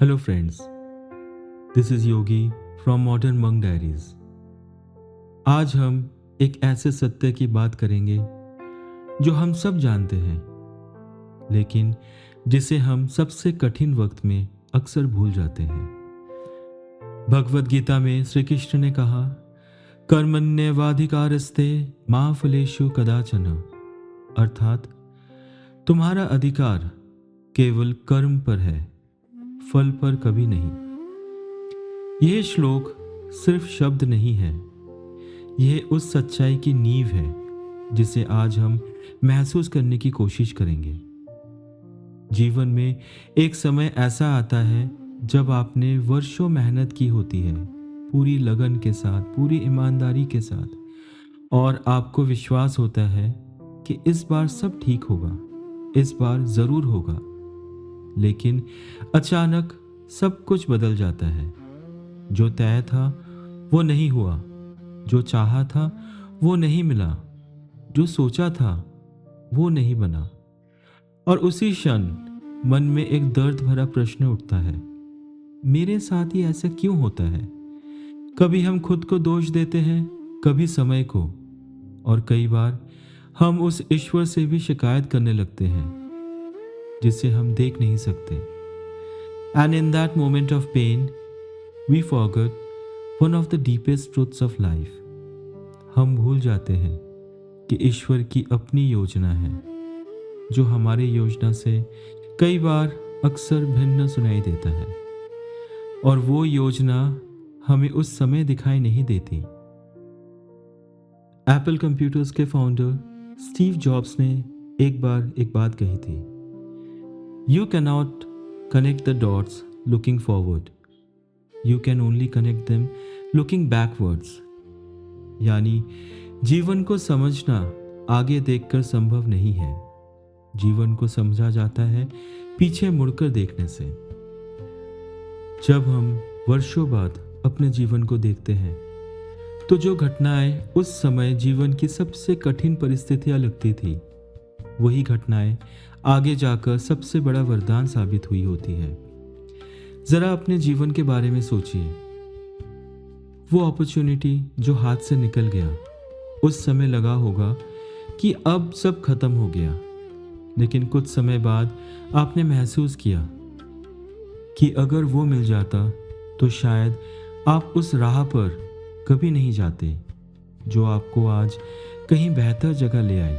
Hello, friends. This is Yogi from Modern Monk Diaries. आज हम एक ऐसे सत्य की बात करेंगे जो हम सब जानते हैं, लेकिन जिसे हम सबसे कठिन वक्त में अक्सर भूल जाते हैं। भगवत गीता में श्री कृष्ण ने कहा, कर्मण्येवाधिकारस्ते मा फलेषु कदाचन, अर्थात तुम्हारा अधिकार केवल कर्म पर है, फल पर कभी नहीं। यह श्लोक सिर्फ शब्द नहीं है, यह उस सच्चाई की नींव है जिसे आज हम महसूस करने की कोशिश करेंगे। जीवन में एक समय ऐसा आता है जब आपने वर्षों मेहनत की होती है, पूरी लगन के साथ, पूरी ईमानदारी के साथ, और आपको विश्वास होता है कि इस बार सब ठीक होगा, इस बार जरूर होगा। लेकिन अचानक सब कुछ बदल जाता है। जो तय था वो नहीं हुआ, जो चाहा था वो नहीं मिला, जो सोचा था वो नहीं बना। और उसी क्षण मन में एक दर्द भरा प्रश्न उठता है, मेरे साथ ही ऐसा क्यों होता है? कभी हम खुद को दोष देते हैं, कभी समय को, और कई बार हम उस ईश्वर से भी शिकायत करने लगते हैं जिसे हम देख नहीं सकते। And in that moment of pain, we forget one of the deepest truths of life. हम भूल जाते हैं कि ईश्वर की अपनी योजना है, जो हमारी योजना से कई बार अक्सर भिन्न सुनाई देता है, और वो योजना हमें उस समय दिखाई नहीं देती। एप्पल कंप्यूटर्स के फाउंडर स्टीव जॉब्स ने एक बार एक बात कही थी, You cannot connect the dots looking forward. You can only connect them looking backwards. यानी जीवन को समझना आगे देखकर संभव नहीं है। जीवन को समझा जाता है पीछे मुड़कर देखने से। जब हम वर्षों बाद अपने जीवन को देखते हैं, तो जो घटनाएं उस समय जीवन की सबसे कठिन परिस्थितियां लगती थी, वही घटनाएं आगे जाकर सबसे बड़ा वरदान साबित हुई होती है। जरा अपने जीवन के बारे में सोचिए। वो अपॉर्चुनिटी जो हाथ से निकल गया, उस समय लगा होगा कि अब सब खत्म हो गया, लेकिन कुछ समय बाद आपने महसूस किया कि अगर वो मिल जाता तो शायद आप उस राह पर कभी नहीं जाते जो आपको आज कहीं बेहतर जगह ले आई।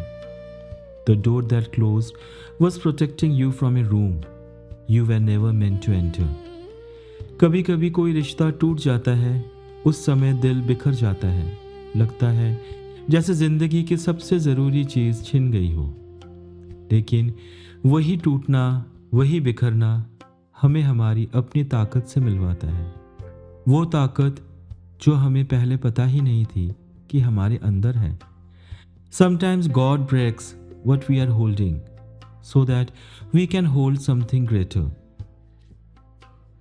The door that closed was protecting you from a room you were never meant to enter. कभी कभी कोई रिश्ता टूट जाता है, उस समय दिल बिखर जाता है, लगता है जैसे जिंदगी की सबसे ज़रूरी चीज़ छिन गई हो। लेकिन वही टूटना, वही बिखरना हमें हमारी अपनी ताकत से मिलवाता है। वो ताकत जो हमें पहले पता ही नहीं थी कि हमारे अंदर है। Sometimes God breaks what we are holding so that we can hold something greater.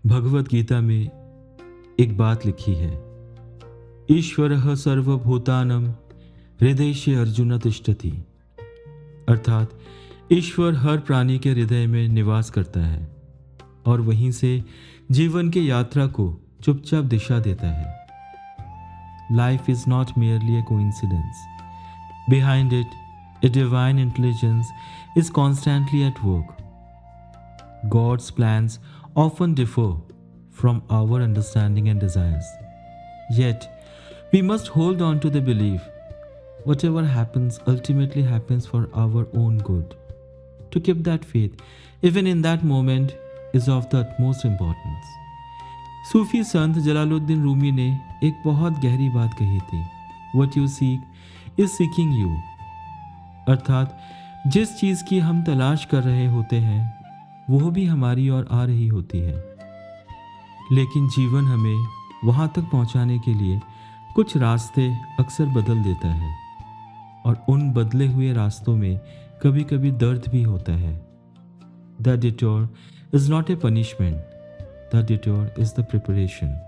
Bhagavad Gita में एक बात लिखी है, ईश्वरः सर्वभूतानां हृदये अर्जुन तिष्ठति, अर्थात ईश्वर हर प्राणी के हृदय में निवास करता है और वहीं से जीवन की यात्रा को चुपचाप दिशा देता है। Life is not merely a coincidence. Behind it, a divine intelligence is constantly at work. God's plans often differ from our understanding and desires. Yet, we must hold on to the belief whatever happens ultimately happens for our own good. To keep that faith, even in that moment, is of the utmost importance. सूफी संत जलालुद्दीन रूमी ने एक बहुत गहरी बात कही थी, What you seek is seeking you. अर्थात जिस चीज़ की हम तलाश कर रहे होते हैं, वो भी हमारी ओर आ रही होती है। लेकिन जीवन हमें वहाँ तक पहुँचाने के लिए कुछ रास्ते अक्सर बदल देता है, और उन बदले हुए रास्तों में कभी कभी दर्द भी होता है। The detour is not a punishment, the detour is the preparation.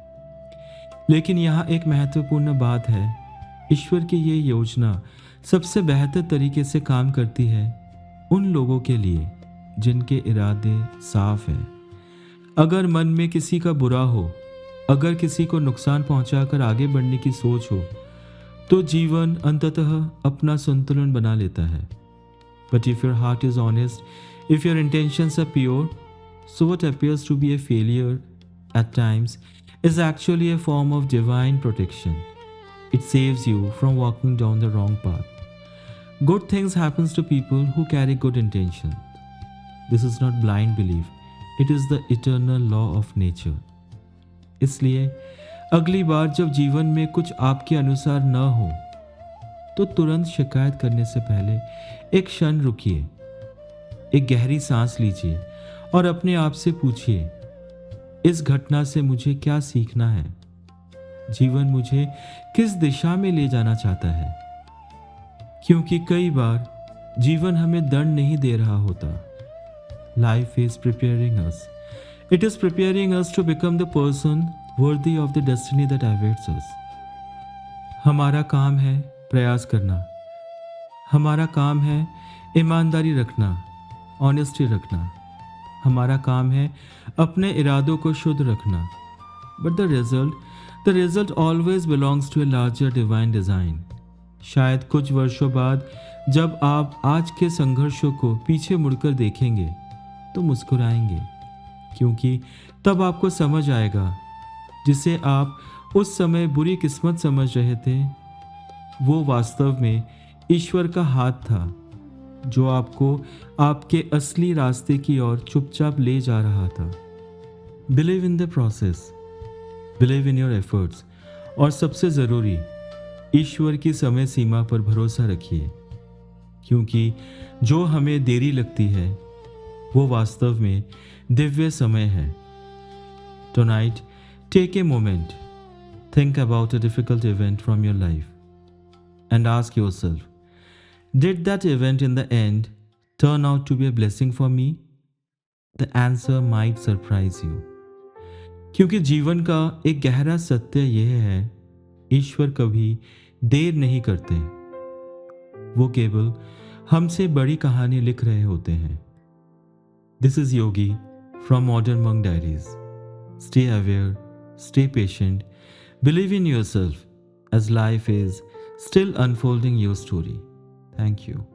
लेकिन यहाँ एक महत्वपूर्ण बात है, ईश्वर की ये योजना सबसे बेहतर तरीके से काम करती है उन लोगों के लिए जिनके इरादे साफ हैं। अगर मन में किसी का बुरा हो, अगर किसी को नुकसान पहुंचाकर आगे बढ़ने की सोच हो, तो जीवन अंततः अपना संतुलन बना लेता है. But if your heart is honest, if your intentions are pure, so what appears to be a failure at times is actually a form of divine protection. It saves you from walking down the wrong path. Good things happens to people who carry good intentions. This is not blind belief. It is the eternal law of nature. इसलिए अगली बार जब जीवन में कुछ आपके अनुसार न हो, तो तुरंत शिकायत करने से पहले एक क्षण रुकिए, एक गहरी सांस लीजिए और अपने आप से पूछिए, इस घटना से मुझे क्या सीखना है? जीवन मुझे किस दिशा में ले जाना चाहता है? क्योंकि कई बार जीवन हमें दंड नहीं दे रहा होता. Life is preparing us. It is preparing us to become the person worthy of the destiny that awaits us. हमारा काम है प्रयास करना. हमारा काम है ईमानदारी रखना, ऑनेस्टी रखना. हमारा काम है अपने इरादों को शुद्ध रखना. But the result always belongs to a larger divine design. शायद कुछ वर्षों बाद जब आप आज के संघर्षों को पीछे मुड़कर देखेंगे तो मुस्कुराएंगे, क्योंकि तब आपको समझ आएगा जिसे आप उस समय बुरी किस्मत समझ रहे थे, वो वास्तव में ईश्वर का हाथ था जो आपको आपके असली रास्ते की ओर चुपचाप ले जा रहा था. Believe in the process, believe in your efforts, और सबसे ज़रूरी, ईश्वर की समय सीमा पर भरोसा रखिए, क्योंकि जो हमें देरी लगती है वो वास्तव में दिव्य समय है. Tonight, take a moment, think about a difficult event from your life and ask yourself, did that event in the end turn out to be a blessing for me? The answer might surprise you. क्योंकि जीवन का एक गहरा सत्य यह है, ईश्वर कभी देर नहीं करते. वो केवल हमसे बड़ी कहानी लिख रहे होते हैं. This is Yogi from Modern Monk Diaries. Stay aware, stay patient, believe in yourself as life is still unfolding your story. Thank you.